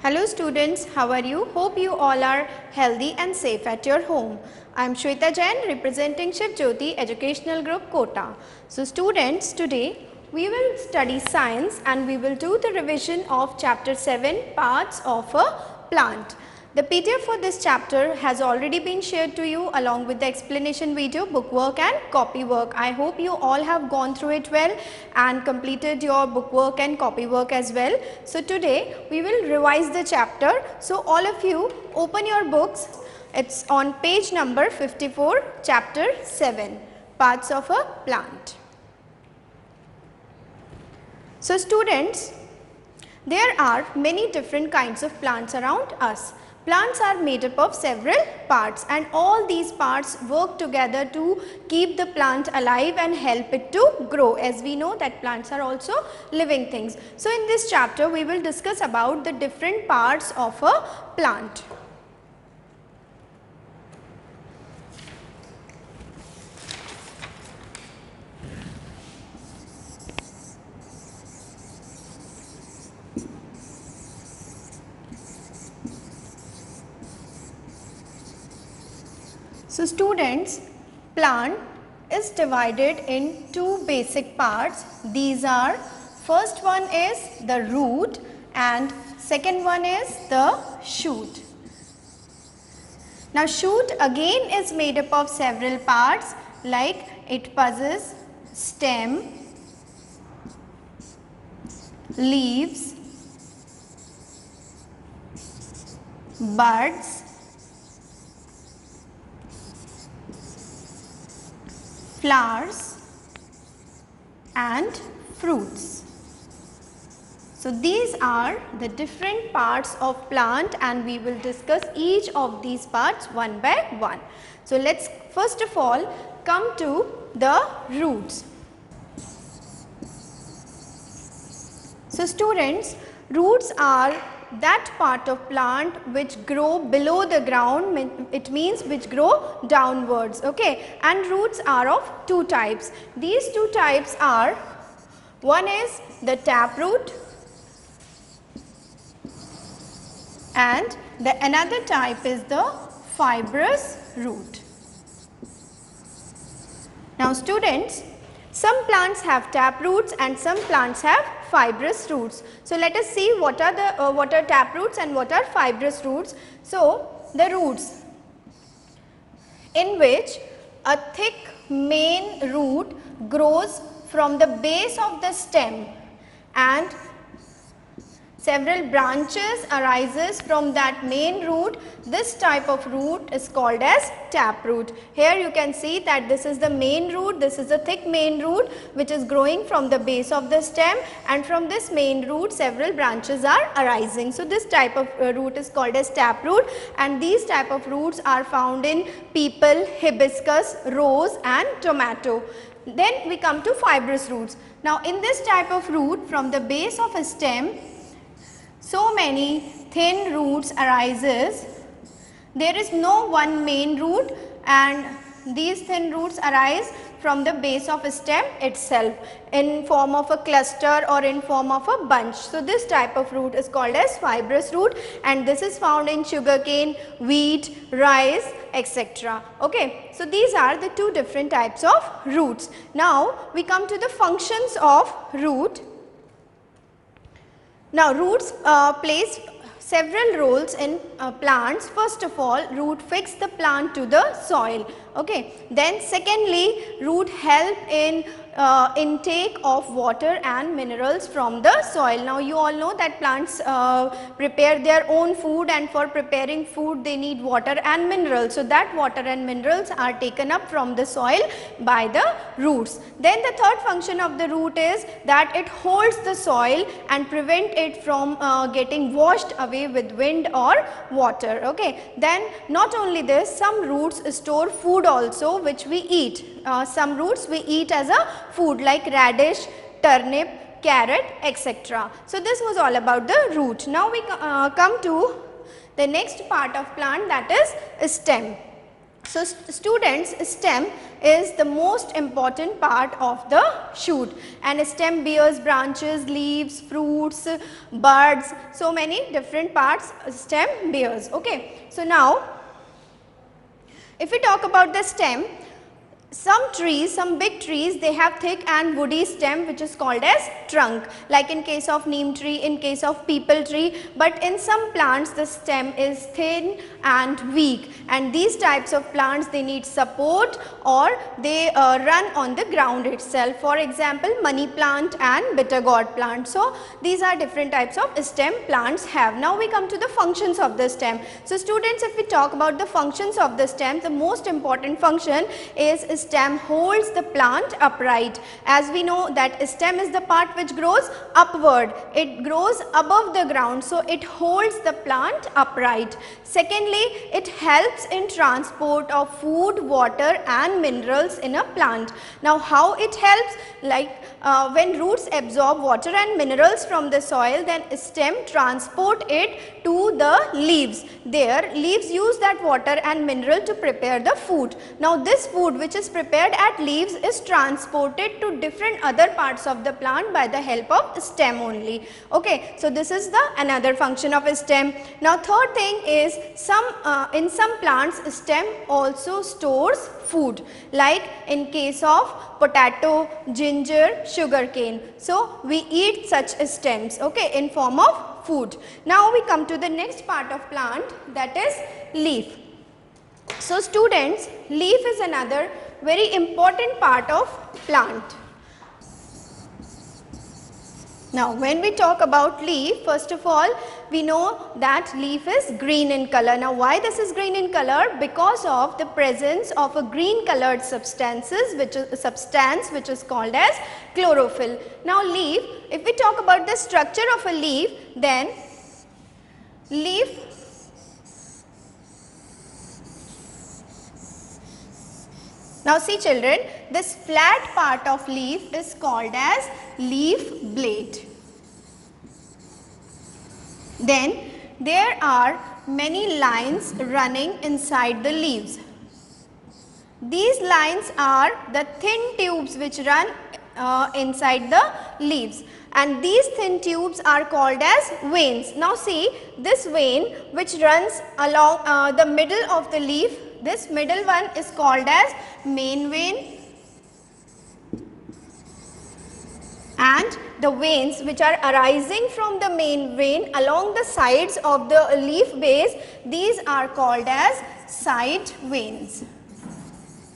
Hello students, how are you? Hope you all are healthy and safe at your home. I am Shweta Jain representing Shiv Jyoti Educational Group Kota. So students, today we will study science and we will do the revision of chapter 7 parts of a plant. The PDF for this chapter has already been shared to you along with the explanation video, bookwork and copy work. I hope you all have gone through it well and completed your bookwork and copy work as well. So today we will revise the chapter. So all of you open your books. It's on page number 54, chapter 7, parts of a plant. So students, there are many different kinds of plants around us. Plants are made up of several parts and all these parts work together to keep the plant alive and help it to grow, as we know that plants are also living things. So in this chapter we will discuss about the different parts of a plant. So students, plant is divided in two basic parts. These are, first one is the root and second one is the shoot. Now shoot again is made up of several parts, like it possesses stem, leaves, buds, flowers and fruits. So these are the different parts of plant and we will discuss each of these parts one by one. So let's first of all come to the roots. So students, roots are that part of plant which grow below the ground, it means which grow downwards, okay, and roots are of two types. These two types are, one is the taproot and another type is the fibrous root. Now students, some plants have taproots and some plants have fibrous roots. So let us see what are taproots and what are fibrous roots. So the roots, in which a thick main root grows from the base of the stem and several branches arises from that main root. This type of root is called as taproot. Here you can see that this is the main root, this is a thick main root which is growing from the base of the stem, and from this main root several branches are arising. So this type of root is called as taproot, and these type of roots are found in people, hibiscus, rose and tomato. Then we come to fibrous roots. Now in this type of root, from the base of a stem, so many thin roots arises. There is no one main root and these thin roots arise from the base of a stem itself in form of a cluster or in form of a bunch. So this type of root is called as fibrous root and this is found in sugarcane, wheat, rice, etc. Okay. So these are the two different types of roots. Now we come to the functions of root. Now roots plays several roles in plants. First of all, root fix the plant to the soil. Okay. Then secondly, root help in intake of water and minerals from the soil. Now you all know that plants prepare their own food, and for preparing food they need water and minerals. So that water and minerals are taken up from the soil by the roots. Then the third function of the root is that it holds the soil and prevent it from getting washed away with wind or water. Okay. Then not only this, some roots store food also which we eat. Some roots we eat as a food like radish, turnip, carrot, etc. So this was all about the root. Now we come to the next part of plant, that is stem. So students, stem is the most important part of the shoot, and stem bears branches, leaves, fruits, buds, so many different parts stem bears. Okay. So, now if we talk about the stem, some trees, some big trees, they have thick and woody stem which is called as trunk, like in case of neem tree, in case of peepal tree, but in some plants the stem is thin and weak, and these types of plants, they need support or they run on the ground itself. For example, money plant and bitter gourd plant. So, these are different types of stem plants have. Now, we come to the functions of the stem. So, students, if we talk about the functions of the stem, the most important function is stem holds the plant upright. As we know that stem is the part which grows upward, it grows above the ground, so it holds the plant upright. Secondly, it helps in transport of food, water and minerals in a plant. Now, how it helps? Like when roots absorb water and minerals from the soil, then stem transport it to the leaves. There, leaves use that water and mineral to prepare the food. Now, this food which is prepared at leaves is transported to different other parts of the plant by the help of stem only. Okay. So, this is the another function of a stem. Now, third thing is in some plants stem also stores food, like in case of potato, ginger, sugarcane. So, we eat such stems, okay, in form of food. Now, we come to the next part of plant, that is leaf. So, students, leaf is another very important part of plant. Now, when we talk about leaf, first of all, we know that leaf is green in color. Now, why this is green in color? Because of the presence of a green colored substance which is called as chlorophyll. Now, leaf, if we talk about the structure of a leaf, then leaf now see children, this flat part of leaf is called as leaf blade. Then there are many lines running inside the leaves. These lines are the thin tubes which run inside the leaves, and these thin tubes are called as veins. Now see, this vein which runs along the middle of the leaf, this middle one is called as main vein, and the veins which are arising from the main vein along the sides of the leaf base, these are called as side veins.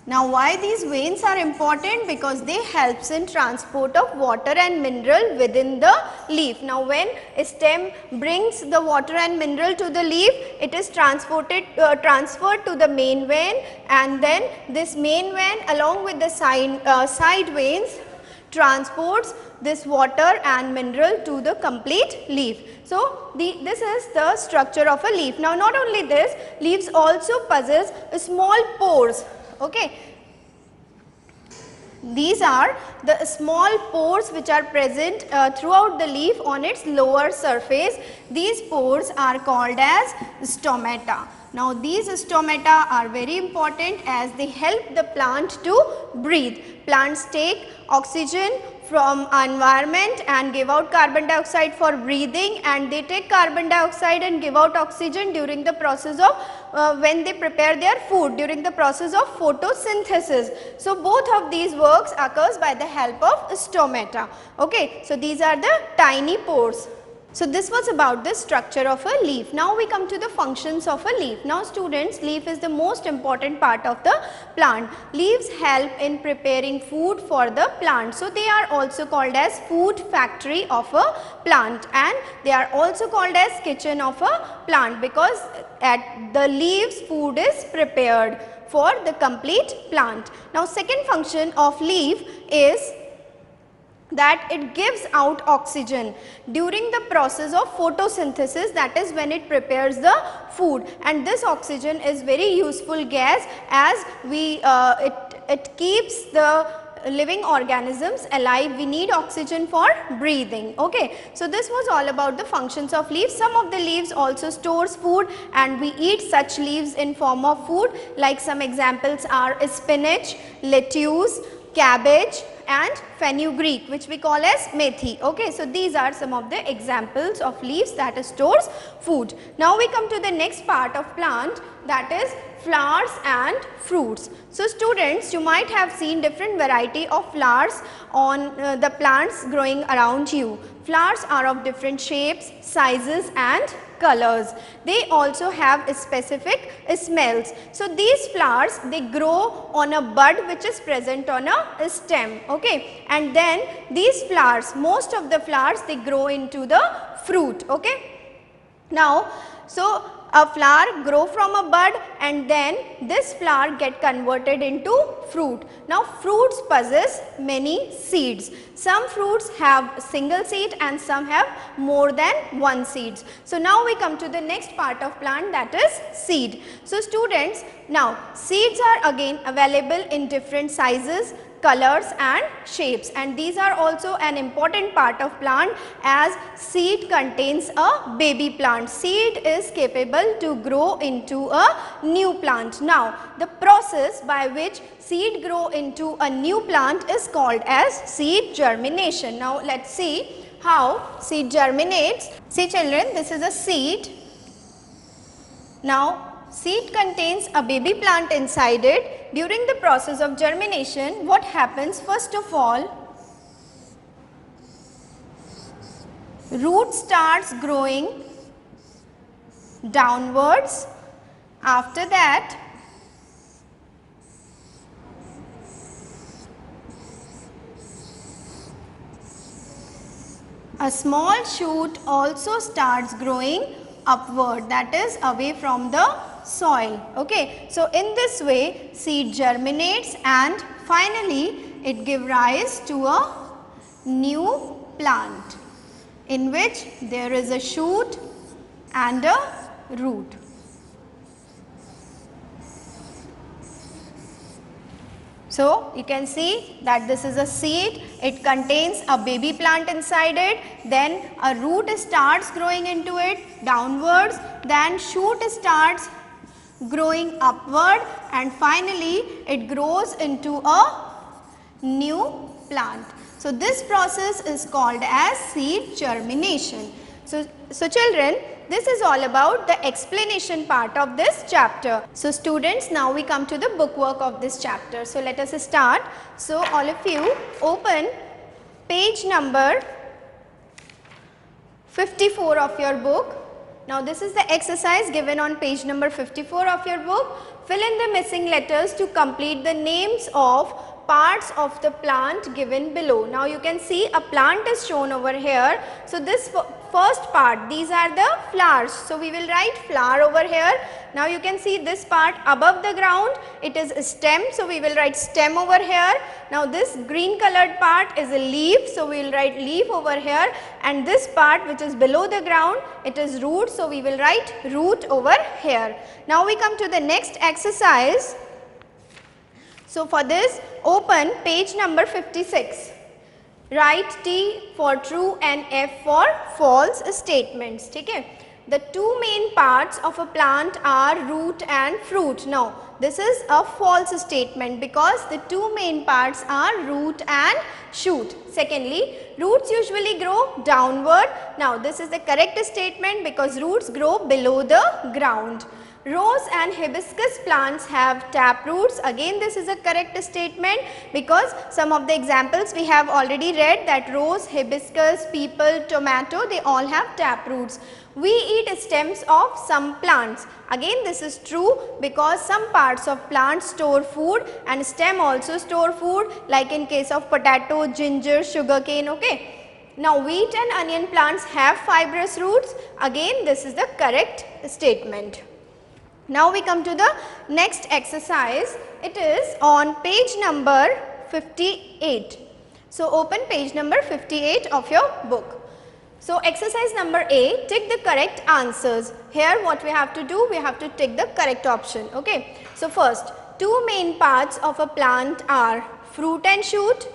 Now, why these veins are important? Because they helps in transport of water and mineral within the leaf. Now, when a stem brings the water and mineral to the leaf, it is transferred to the main vein, and then this main vein along with the side veins transports this water and mineral to the complete leaf. So, this is the structure of a leaf. Now, not only this, leaves also possess small pores. Okay. These are the small pores which are present throughout the leaf on its lower surface. These pores are called as stomata. Now, these stomata are very important as they help the plant to breathe. Plants take oxygen from environment and give out carbon dioxide for breathing, and they take carbon dioxide and give out oxygen during the process of when they prepare their food, during the process of photosynthesis. So, both of these works occurs by the help of stomata. Okay. So, these are the tiny pores. So, this was about the structure of a leaf. Now, we come to the functions of a leaf. Now, students, leaf is the most important part of the plant. Leaves help in preparing food for the plant. So, they are also called as food factory of a plant, and they are also called as kitchen of a plant, because at the leaves food is prepared for the complete plant. Now, second function of leaf is that it gives out oxygen during the process of photosynthesis, that is when it prepares the food, and this oxygen is very useful gas as it keeps the living organisms alive, we need oxygen for breathing. Okay. So, this was all about the functions of leaves. Some of the leaves also stores food and we eat such leaves in form of food, like some examples are spinach, lettuce, cabbage and fenugreek, which we call as methi. Okay. So, these are some of the examples of leaves that stores food. Now, we come to the next part of plant, that is flowers and fruits. So, students, you might have seen different variety of flowers on the plants growing around you. Flowers are of different shapes, sizes and colors. They also have specific smells. So, these flowers, they grow on a bud which is present on a stem. Okay. And then these flowers, most of the flowers, they grow into the fruit. Okay. Now, so a flower grow from a bud and then this flower get converted into fruit. Now, fruits possess many seeds. Some fruits have single seed and some have more than one seeds. So, now we come to the next part of plant, that is seed. So, students, now seeds are again available in different sizes, colors and shapes, and these are also an important part of plant as seed contains a baby plant. Seed is capable to grow into a new plant. Now, the process by which seed grow into a new plant is called as seed germination. Now, let us see how seed germinates. See children, this is a seed. Now, seed contains a baby plant inside it. During the process of germination, what happens? First of all, root starts growing downwards. After that, a small shoot also starts growing upward, that is away from the soil. Okay. So, in this way seed germinates and finally it gives rise to a new plant in which there is a shoot and a root. So, you can see that this is a seed, it contains a baby plant inside it, then a root starts growing into it downwards, then shoot starts growing upward and finally it grows into a new plant. So, this process is called as seed germination. So children, this is all about the explanation part of this chapter. So, students, now we come to the bookwork of this chapter. So, let us start. So, all of you open page number 54 of your book. Now, this is the exercise given on page number 54 of your book. Fill in the missing letters to complete the names of parts of the plant given below. Now, you can see a plant is shown over here. So, this first part, these are the flowers. So, we will write flower over here. Now, you can see this part above the ground, it is a stem. So, we will write stem over here. Now, this green colored part is a leaf. So, we will write leaf over here, and this part which is below the ground, it is root. So, we will write root over here. Now, we come to the next exercise. So, for this, open page number 56. Write T for true and F for false statements. Okay? The two main parts of a plant are root and fruit. Now, this is a false statement because the two main parts are root and shoot. Secondly, roots usually grow downward. Now, this is the correct statement because roots grow below the ground. Rose and hibiscus plants have tap roots. Again, this is a correct statement because some of the examples we have already read that rose, hibiscus, peepal, tomato, they all have tap roots. We eat stems of some plants. Again, this is true because some parts of plants store food and stem also store food, like in case of potato, ginger, sugarcane. Okay. Now, wheat and onion plants have fibrous roots. Again, this is the correct statement. Now, we come to the next exercise. It is on page number 58. So, open page number 58 of your book. So, exercise number A, tick the correct answers. Here what we have to do, we have to tick the correct option. Okay. So, first, two main parts of a plant are fruit and shoot,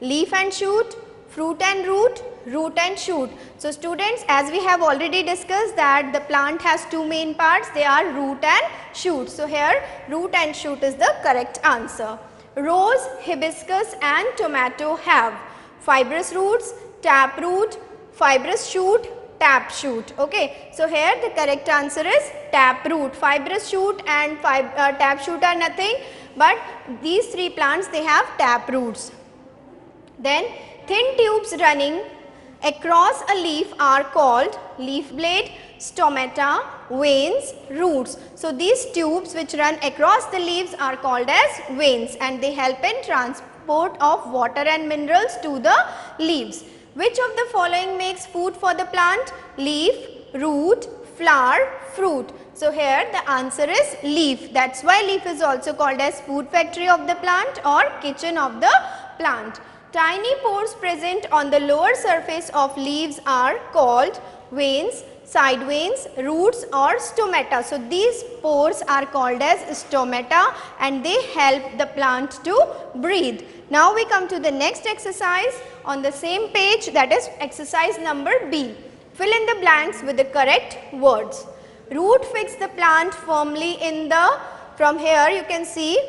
leaf and shoot, fruit and root, root and shoot. So, students, as we have already discussed that the plant has two main parts, they are root and shoot. So, here root and shoot is the correct answer. Rose, hibiscus and tomato have fibrous roots, tap root, fibrous shoot, tap shoot. Okay. So, here the correct answer is tap root. Fibrous shoot and tap shoot are nothing, but these three plants, they have tap roots. Then thin tubes running across a leaf are called leaf blade, stomata, veins, roots. So, these tubes which run across the leaves are called as veins and they help in transport of water and minerals to the leaves. Which of the following makes food for the plant? Leaf, root, flower, fruit. So, here the answer is leaf. That is why leaf is also called as food factory of the plant or kitchen of the plant. Tiny pores present on the lower surface of leaves are called veins, side veins, roots or stomata. So, these pores are called as stomata and they help the plant to breathe. Now, we come to the next exercise on the same page, that is exercise number B. Fill in the blanks with the correct words. Root fix the plant firmly in the, from here you can see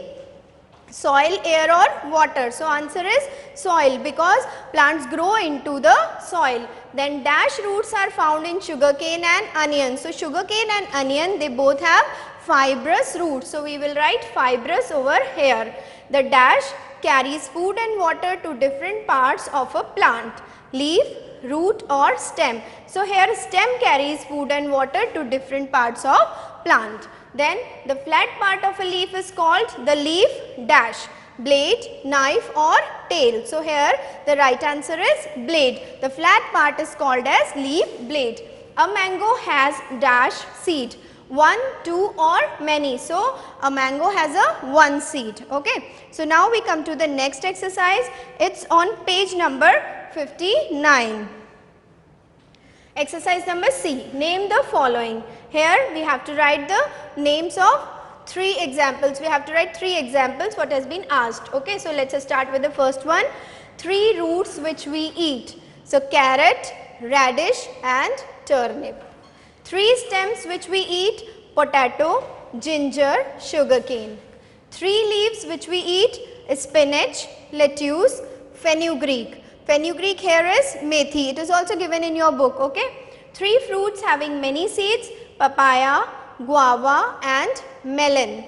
soil, air or water. So, answer is soil because plants grow into the soil. Then dash roots are found in sugarcane and onion. So, sugarcane and onion, they both have fibrous roots. So, we will write fibrous over here. The dash carries food and water to different parts of a plant, leaf, root or stem. So, here stem carries food and water to different parts of plant. Then the flat part of a leaf is called the leaf dash, blade, knife or tail. So, here the right answer is blade. The flat part is called as leaf blade. A mango has dash seed, 1, 2 or many. So, a mango has a 1 seed. Okay. So, now we come to the next exercise. It is on page number 59. Exercise number C. Name the following. Here we have to write the names of 3 examples. We have to write 3 examples what has been asked. Okay. So, let us start with the first one. 3 roots which we eat. So, carrot, radish and turnip. 3 stems which we eat. Potato, ginger, sugarcane. 3 leaves which we eat. Spinach, lettuce, fenugreek. Fenugreek here is methi. It is also given in your book. Okay. 3 fruits having many seeds. Papaya, guava and melon.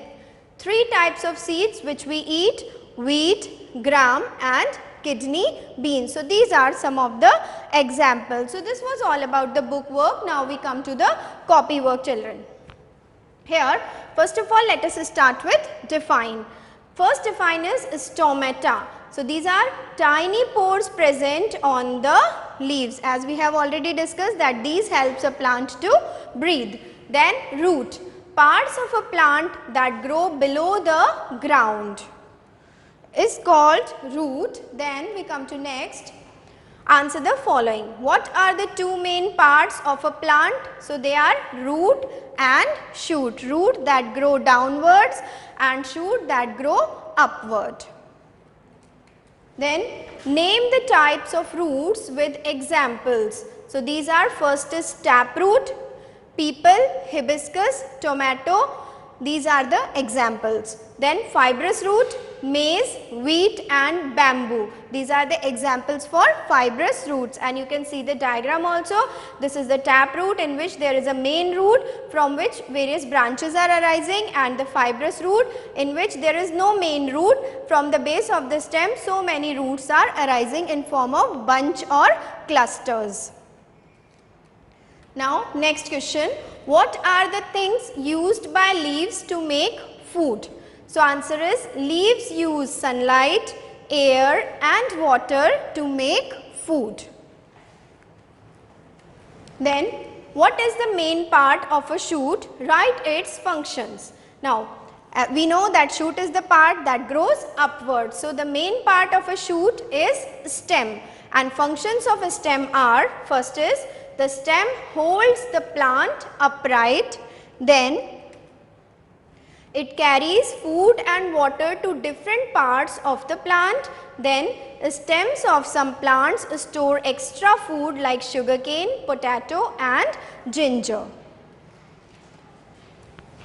3 types of seeds which we eat. Wheat, gram and kidney beans. So, these are some of the examples. So, this was all about the book work. Now, we come to the copy work, children. Here, first of all, let us start with define. First define is stomata. So, these are tiny pores present on the leaves, as we have already discussed that these helps a plant to breathe. Then root, parts of a plant that grow below the ground is called root. Then we come to next. Answer the following. What are the 2 main parts of a plant? So, they are root and shoot. Root that grow downwards and shoot that grow upward. Then name the types of roots with examples. So, these are first is taproot, people, hibiscus, tomato. These are the examples. Then fibrous root, maize, wheat and bamboo. These are the examples for fibrous roots and you can see the diagram also. This is the taproot in which there is a main root from which various branches are arising, and the fibrous root in which there is no main root. From the base of the stem so many roots are arising in form of bunch or clusters. Now, next question. What are the things used by leaves to make food? So, answer is leaves use sunlight, air and water to make food. Then, what is the main part of a shoot? Write its functions. Now, we know that shoot is the part that grows upwards. So, the main part of a shoot is stem, and functions of a stem are, first is the stem holds the plant upright, then It carries food and water to different parts of the plant. Then stems of some plants store extra food like sugarcane, potato and ginger.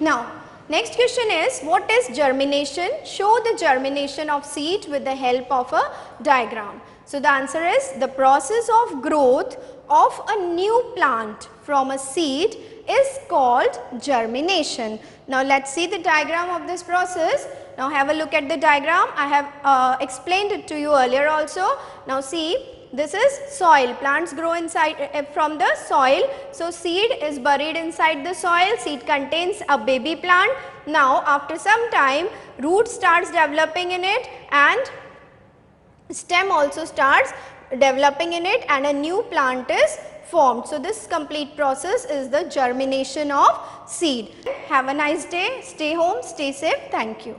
Now, next question is, what is germination? Show the germination of seed with the help of a diagram. So, the answer is the process of growth of a new plant from a seed is called germination. Now, let us see the diagram of this process. Now, have a look at the diagram. I have explained it to you earlier also. Now, see, this is soil. Plants grow inside from the soil. So, seed is buried inside the soil. Seed contains a baby plant. Now, after some time, root starts developing in it and stem also starts developing in it and a new plant is formed. So, this complete process is the germination of seed. Have a nice day. Stay home. Stay safe. Thank you.